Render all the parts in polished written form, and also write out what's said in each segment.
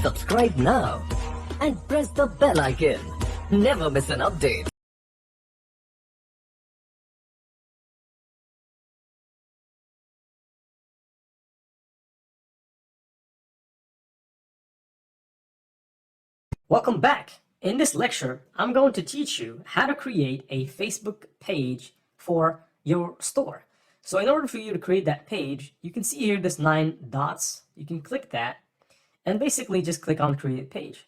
Subscribe now and press the bell icon. Never miss an update. Welcome back. In this lecture, I'm going to teach you how to create a Facebook page for your store. So in order for you to create that page, you can see here this 9 dots. You can click that and basically just click on create page.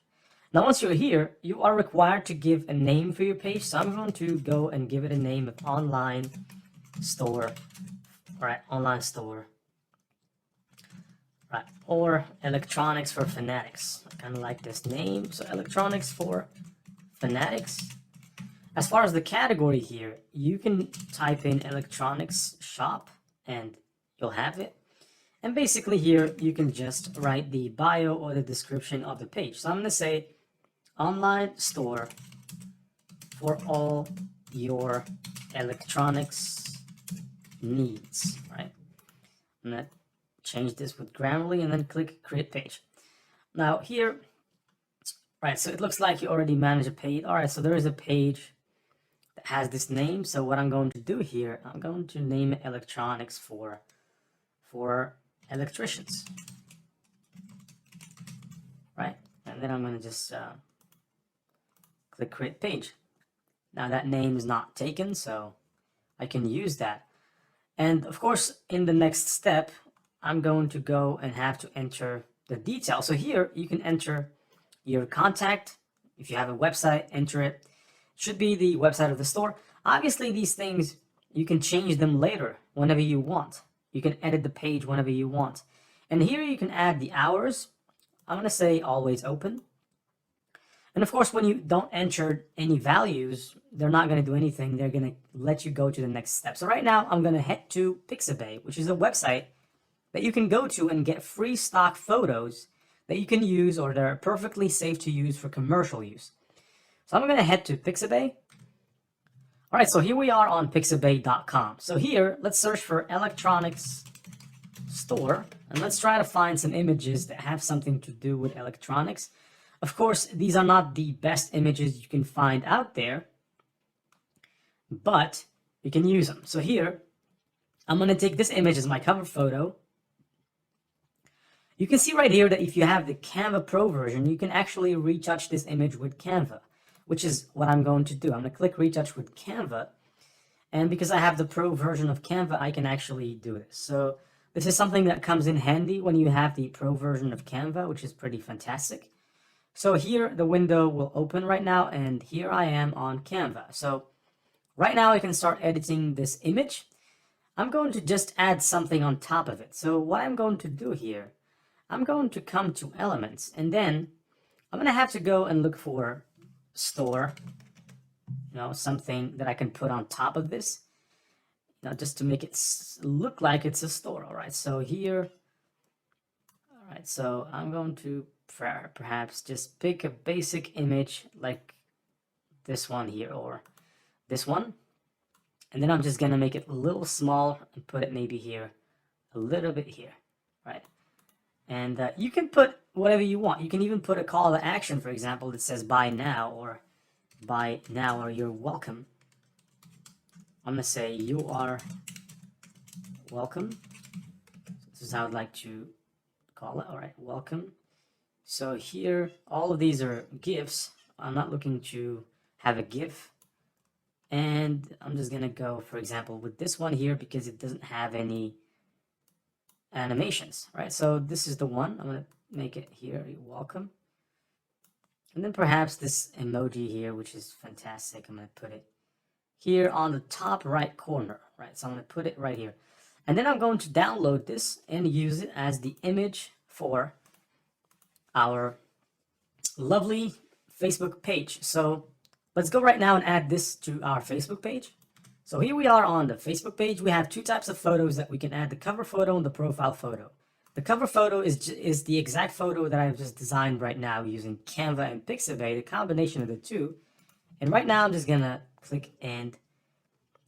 Now once you're here, you are required to give a name for your page. So I'm going to go and give it a name of online store. All right, online store. Right, or electronics for fanatics. I kind of like this name. So electronics for fanatics. As far as the category here, you can type in electronics shop and you'll have it. And basically here, you can just write the bio or the description of the page. So I'm going to say online store for all your electronics needs, right? I'm going to change this with Grammarly and then click create page. Now here, right, so it looks like you already manage a page. All right, so there is a page that has this name. So what I'm going to do here, I'm going to name it electronics for electricians, right? And then I'm going to just click create page. Now that name is not taken, so I can use that. And of course, in the next step, I'm going to go and have to enter the details. So here you can enter your contact. If you have a website, enter it. It should be the website of the store. Obviously, these things, you can change them later whenever you want. You can edit the page whenever you want. And here you can add the hours. I'm going to say always open. And of course, when you don't enter any values, they're not going to do anything. They're going to let you go to the next step. So right now, I'm going to head to Pixabay, which is a website that you can go to and get free stock photos that you can use or they're perfectly safe to use for commercial use. So I'm going to head to Pixabay. All right, so here we are on pixabay.com. So here, let's search for electronics store and let's try to find some images that have something to do with electronics. Of course, these are not the best images you can find out there, but you can use them. So here, I'm going to take this image as my cover photo. You can see right here that if you have the Canva Pro version, you can actually retouch this image with Canva, which is what I'm going to do. I'm going to click retouch with Canva. And because I have the Pro version of Canva, I can actually do this. So this is something that comes in handy when you have the Pro version of Canva, which is pretty fantastic. So here the window will open right now, and here I am on Canva. So right now I can start editing this image. I'm going to just add something on top of it. So what I'm going to do here, I'm going to come to elements and then I'm going to have to go and look for store, something that I can put on top of this, just to make it look like it's a store. All right, so here, all right, so I'm going to perhaps just pick a basic image like this one here or this one. And then I'm just going to make it a little small and put it maybe here, a little bit here, right? And you can put whatever you want. You can even put a call to action, for example, that says buy now or you're welcome. I'm going to say you are welcome. This is how I'd like to call it. All right, welcome. So here, all of these are GIFs. I'm not looking to have a GIF. And I'm just going to go, for example, with this one here because it doesn't have any animations, right? So this is the one. I'm going to make it here, you're welcome. And then perhaps this emoji here, which is fantastic. I'm going to put it here on the top right corner, right? So I'm going to put it right here. And then I'm going to download this and use it as the image for our lovely Facebook page. So let's go right now and add this to our Facebook page. So here we are on the Facebook page. We have two types of photos that we can add, the cover photo and the profile photo. The cover photo is the exact photo that I've just designed right now using Canva and Pixabay, the combination of the two. And right now I'm just gonna click and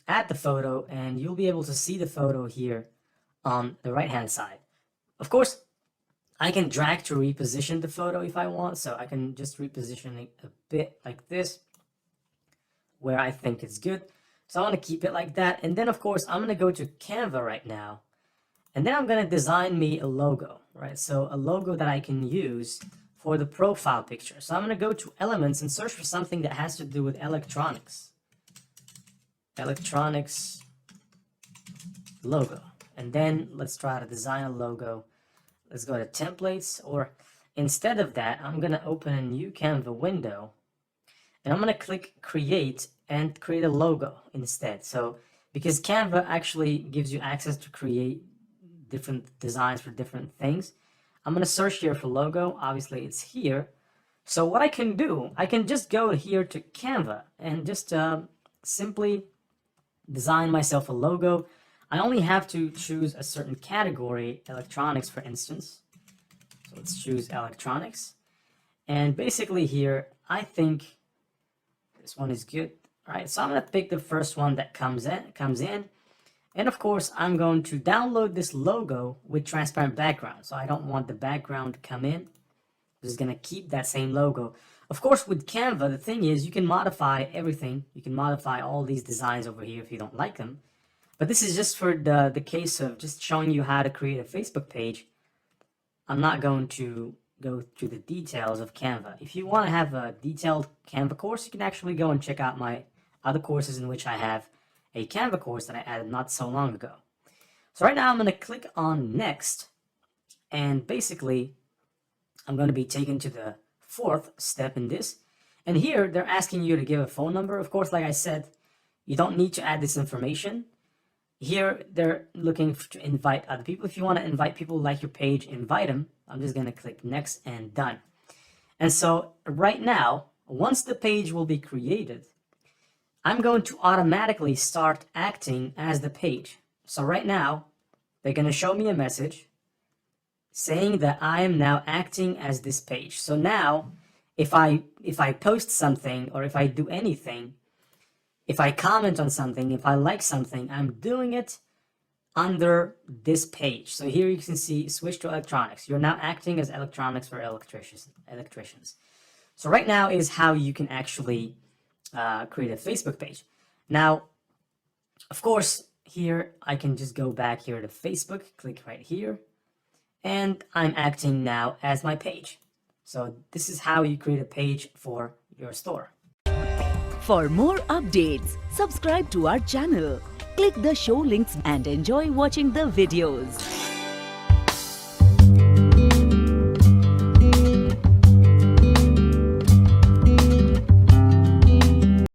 add the photo, and you'll be able to see the photo here on the right hand side. Of course, I can drag to reposition the photo if I want, so I can just reposition it a bit like this, where I think it's good. So I want to keep it like that. And then of course, I'm going to go to Canva right now. And then I'm going to design me a logo, right? So a logo that I can use for the profile picture. So I'm going to go to Elements and search for something that has to do with electronics. Electronics logo. And then let's try to design a logo. Let's go to Templates, or instead of that, I'm going to open a new Canva window. And I'm going to click Create and create a logo instead. So because Canva actually gives you access to create different designs for different things, I'm going to search here for logo. Obviously it's here. So what I can do, I can just go here to Canva and just simply design myself a logo. I only have to choose a certain category, electronics for instance. So let's choose electronics. And basically here, I think this one is good. All right, so I'm going to pick the first one that comes in. And of course, I'm going to download this logo with transparent background. So I don't want the background to come in. I'm just going to keep that same logo. Of course, with Canva, the thing is you can modify everything. You can modify all these designs over here if you don't like them. But this is just for the case of just showing you how to create a Facebook page. I'm not going to go through the details of Canva. If you want to have a detailed Canva course, you can actually go and check out my other courses in which I have a Canva course that I added not so long ago. So right now I'm going to click on Next, and basically I'm going to be taken to the fourth step in this. And here they're asking you to give a phone number. Of course, like I said, you don't need to add this information. Here they're looking to invite other people. If you want to invite people, like your page, invite them. I'm just going to click Next and Done. And so right now, once the page will be created, I'm going to automatically start acting as the page. So right now, they're going to show me a message saying that I am now acting as this page. So now, if I post something, or if I do anything, if I comment on something, if I like something, I'm doing it under this page. So here you can see switch to electronics. You're now acting as electronics for electricians. So right now is how you can actually create a Facebook page. Now, of course, here I can just go back here to Facebook, click right here, and I'm acting now as my page. So this is how you create a page for your store. For more updates, subscribe to our channel, click the show links and enjoy watching the videos.